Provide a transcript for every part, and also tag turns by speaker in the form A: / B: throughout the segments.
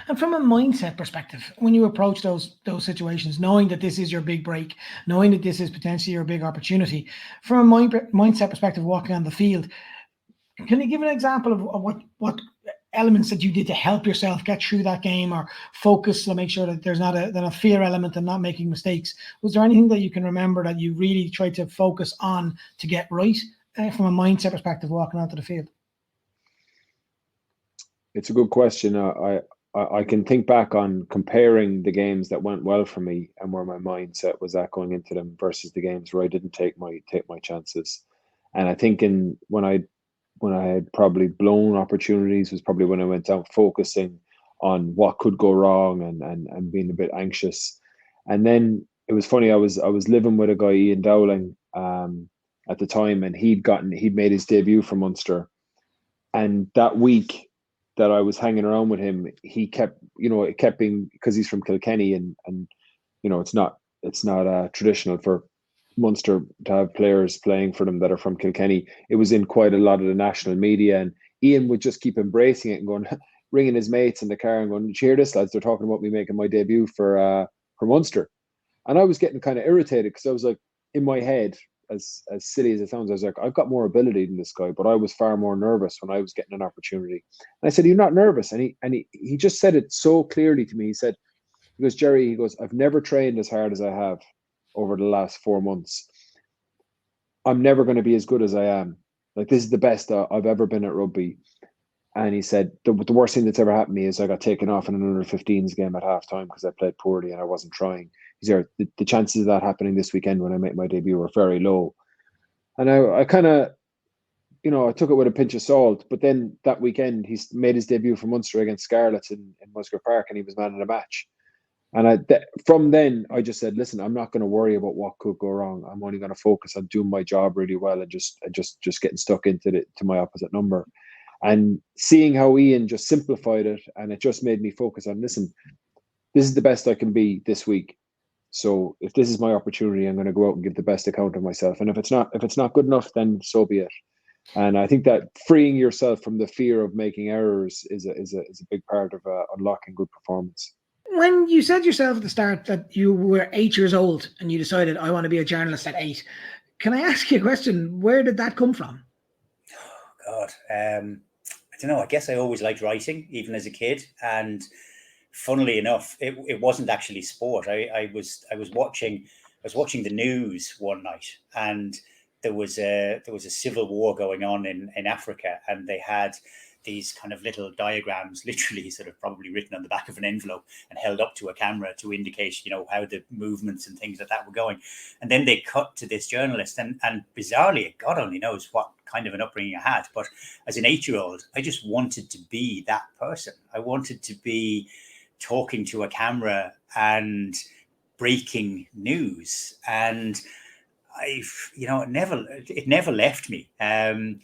A: And from a mindset perspective, when you approach those situations, knowing that this is your big break, knowing that this is potentially your big opportunity, from a mindset perspective, walking on the field, can you give an example of what elements that you did to help yourself get through that game, or focus to make sure that there's not a fear element and not making mistakes? Was there anything that you can remember that you really tried to focus on to get right from a mindset perspective walking onto the field?
B: It's a good question. I can think back on comparing the games that went well for me and where my mindset was at going into them versus the games where I didn't take my chances. And I think when I had probably blown opportunities was probably when I went out focusing on what could go wrong and being a bit anxious. And then it was funny, I was living with a guy, Ian Dowling, at the time, and he'd made his debut for Munster. And that week that I was hanging around with him, he kept, it kept being, because he's from Kilkenny, and it's not traditional for Munster to have players playing for them that are from Kilkenny. It was in quite a lot of the national media, and Ian would just keep embracing it and going, ringing his mates in the car and going, "Did you hear this, lads? They're talking about me making my debut for Munster." And I was getting kind of irritated because I was like, in my head, as silly as it sounds, I was like, I've got more ability than this guy, but I was far more nervous when I was getting an opportunity. And I said, "You're not nervous?" And he just said it so clearly to me. He goes, "Jerry," "I've never trained as hard as I have over the last 4 months. I'm never going to be as good as I am. Like, this is the best I've ever been at rugby." And he said, the worst thing that's ever happened to me is I got taken off in an under-15s game at halftime because I played poorly and I wasn't trying. He said, the chances of that happening this weekend when I make my debut were very low. And I kind of, I took it with a pinch of salt. But then that weekend, he made his debut for Munster against Scarlets in Musgrave Park, and he was man of the match. And from then, I just said, listen, I'm not going to worry about what could go wrong. I'm only going to focus on doing my job really well and just getting stuck into my opposite number. And seeing how Ian just simplified it, and it just made me focus on, listen, this is the best I can be this week. So if this is my opportunity, I'm going to go out and give the best account of myself. And if it's not good enough, then so be it. And I think that freeing yourself from the fear of making errors is a big part of unlocking good performance.
A: When you said yourself at the start that you were 8 years old and you decided, I want to be a journalist at 8, can I ask you a question? Where did that come from?
C: Oh, God. I don't know. I guess I always liked writing, even as a kid. And funnily enough, it wasn't actually sport. I was watching the news one night, and there was a civil war going on in Africa, and they had these kind of little diagrams, literally sort of probably written on the back of an envelope and held up to a camera to indicate, how the movements and things like that were going. And then they cut to this journalist, and bizarrely, God only knows what kind of an upbringing I had, but as an 8-year-old, I just wanted to be that person. I wanted to be talking to a camera and breaking news. And it never left me. I've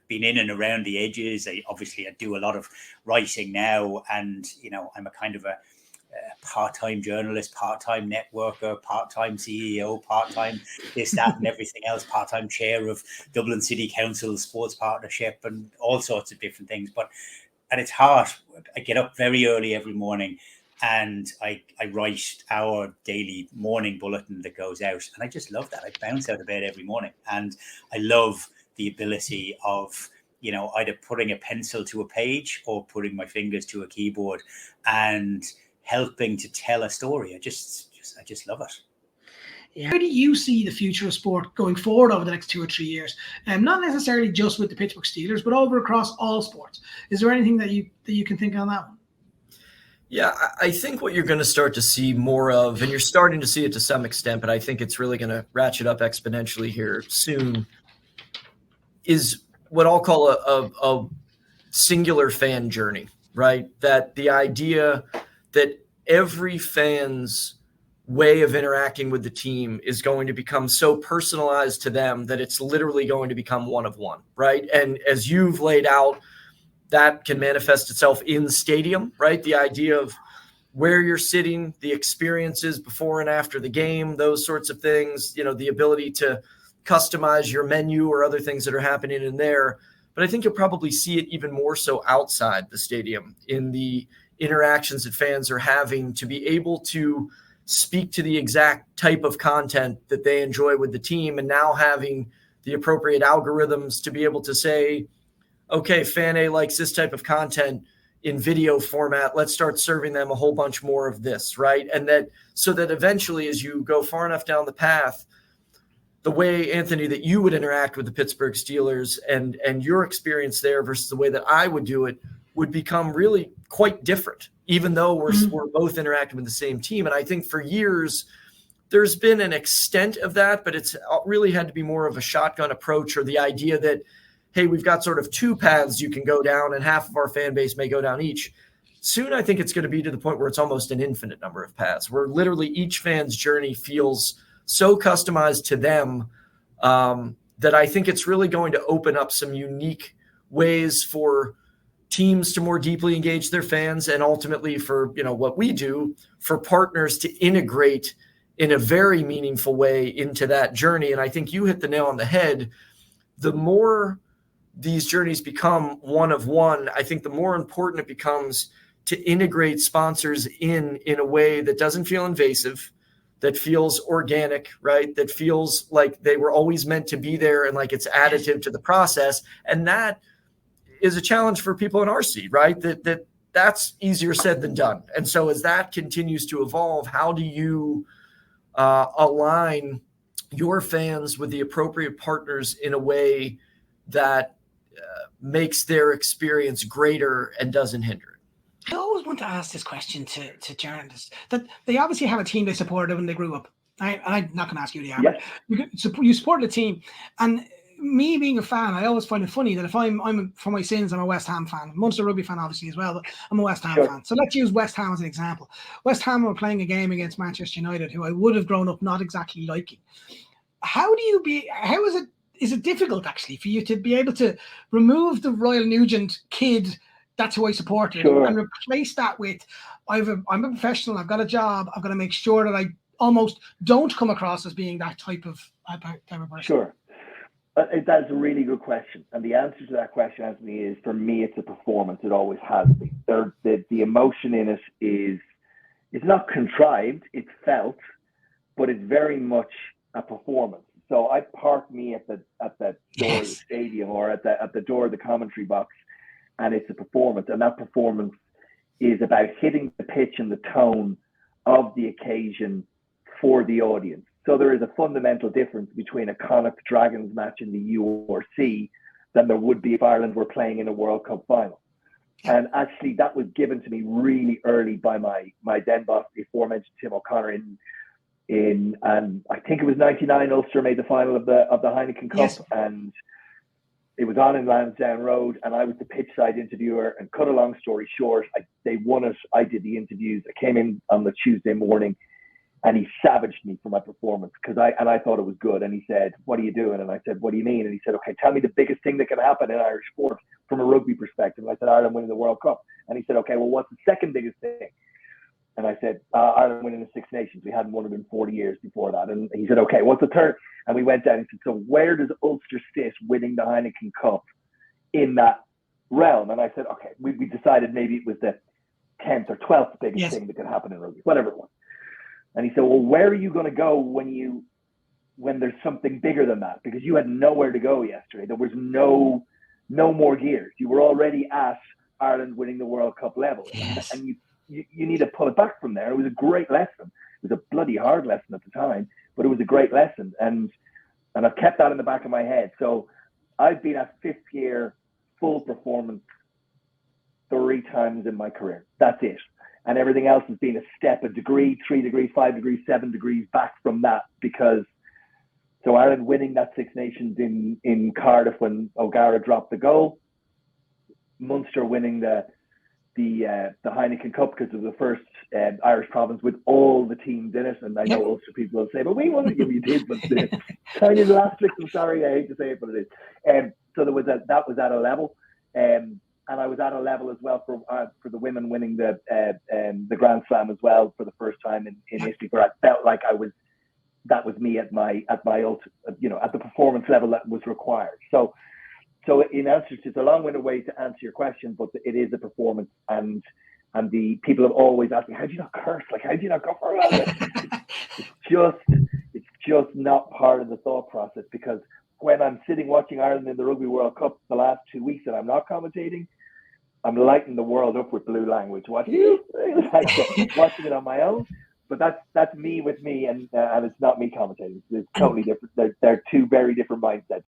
C: been in and around the edges. I do a lot of writing now, and I'm a kind of a part-time journalist, part-time networker, part-time CEO, part-time this, that, and everything else, part-time chair of Dublin City Council Sports Partnership, and all sorts of different things. But at its heart, I get up very early every morning, and I write our daily morning bulletin that goes out. And I just love that. I bounce out of bed every morning. And I love the ability of, either putting a pencil to a page or putting my fingers to a keyboard and helping to tell a story. I just love it.
A: Yeah. How do you see the future of sport going forward over the next 2 or 3 years? Not necessarily just with the Pittsburgh Steelers, but over across all sports. Is there anything that you can think on that one?
D: Yeah, I think what you're going to start to see more of, and you're starting to see it to some extent, but I think it's really going to ratchet up exponentially here soon, is what I'll call a singular fan journey, right? That the idea that every fan's way of interacting with the team is going to become so personalized to them that it's literally going to become one of one, right? And as you've laid out, that can manifest itself in the stadium, right? The idea of where you're sitting, the experiences before and after the game, those sorts of things, the ability to customize your menu or other things that are happening in there. but I think you'll probably see it even more so outside the stadium in the interactions that fans are having to be able to speak to the exact type of content that they enjoy with the team, and now having the appropriate algorithms to be able to say, okay, fan A likes this type of content in video format. Let's start serving them a whole bunch more of this, right? And that so that eventually, as you go far enough down the path, the way, Anthony, that you would interact with the Pittsburgh Steelers and your experience there versus the way that I would do it would become really quite different, even though we're both interacting with the same team. And I think for years, there's been an extent of that, but it's really had to be more of a shotgun approach, or the idea that, hey, we've got sort of two paths you can go down and half of our fan base may go down each. Soon, I think it's going to be to the point where it's almost an infinite number of paths, where literally each fan's journey feels so customized to them that I think it's really going to open up some unique ways for teams to more deeply engage their fans, and ultimately for, what we do, for partners to integrate in a very meaningful way into that journey. And I think you hit the nail on the head. The more these journeys become one of one, I think the more important it becomes to integrate sponsors in a way that doesn't feel invasive, that feels organic, right? That feels like they were always meant to be there and like it's additive to the process. And that is a challenge for people in our seat, right? That's easier said than done. And so as that continues to evolve, how do you align your fans with the appropriate partners in a way that makes their experience greater and doesn't hinder it?
A: I always want to ask this question to journalists, that they obviously have a team they supported when they grew up. I'm not going to ask you the answer. Yes. You support a team, and me being a fan, I always find it funny that if I'm for my sins, I'm a West Ham fan, Munster rugby fan obviously as well, but I'm a West Ham fan. So let's use West Ham as an example. West Ham were playing a game against Manchester United, who I would have grown up not exactly liking. How is it difficult actually for you to be able to remove the Ryle Nugent kid, that's who I supported, and replace that with, I'm a professional, I've got a job, I've got to make sure that I almost don't come across as being that type of person?
E: Sure. That's a really good question. And the answer to that question, Anthony, is, for me, it's a performance. It always has been. The emotion in it is, it's not contrived, it's felt, but it's very much a performance. So I park me at the door of the stadium, or at the door of the commentary box, and it's a performance. And that performance is about hitting the pitch and the tone of the occasion for the audience. So there is a fundamental difference between a Connacht Dragons match in the URC than there would be if Ireland were playing in a World Cup final. And actually, that was given to me really early by my then boss, the aforementioned Tim O'Connor, and I think it was '99. Ulster made the final of the Heineken Cup, and it was on in Lansdowne Road, and I was the pitch side interviewer. And cut a long story short, they won it. I did the interviews. I came in on the Tuesday morning, and he savaged me for my performance because I thought it was good. And he said, "What are you doing?" And I said, "What do you mean?" And he said, "Okay, tell me the biggest thing that can happen in Irish sport from a rugby perspective." And I said, "Ireland winning the World Cup." And he said, "Okay, well, what's the second biggest thing?" And I said, "Ireland winning the Six Nations. We hadn't won it in 40 years before that." And he said, "Okay, what's the third?" And we went down and said, "So where does Ulster sit winning the Heineken Cup in that realm?" And I said, "Okay, we decided maybe it was the 10th or 12th biggest thing that could happen in rugby, whatever it was." And he said, "Well, where are you going to go when there's something bigger than that? Because you had nowhere to go yesterday. There was no more gears. You were already at Ireland winning the World Cup level.
A: Yes.
E: And you need to pull it back from there." It was a great lesson. It was a bloody hard lesson at the time, but it was a great lesson. And I've kept that in the back of my head. So I've been at fifth year full performance 3 times in my career. That's it. And everything else has been a step, a degree, 3 degrees, 5 degrees, 7 degrees back from that. Because so Ireland winning that Six Nations in Cardiff when O'Gara dropped the goal, Munster winning the Heineken Cup because it was the first Irish province with all the teams in it. And I know Ulster people will say, "But we won it." You did, but the tiny little asterisk. I'm sorry, I hate to say it, but it is. So that was at a level, and I was at a level as well for the women winning the Grand Slam as well for the first time in history, where I felt like that was me at the performance level that was required. So So in answer to, it's a long-winded way to answer your question, but it is a performance, and the people have always asked me, how do you not curse? Like, how do you not go for it? It's just not part of the thought process, because when I'm sitting watching Ireland in the Rugby World Cup the last 2 weeks and I'm not commentating, I'm lighting the world up with blue language. Watching it on my own. But that's me with me, and it's not me commentating. It's totally different. They're two very different mindsets.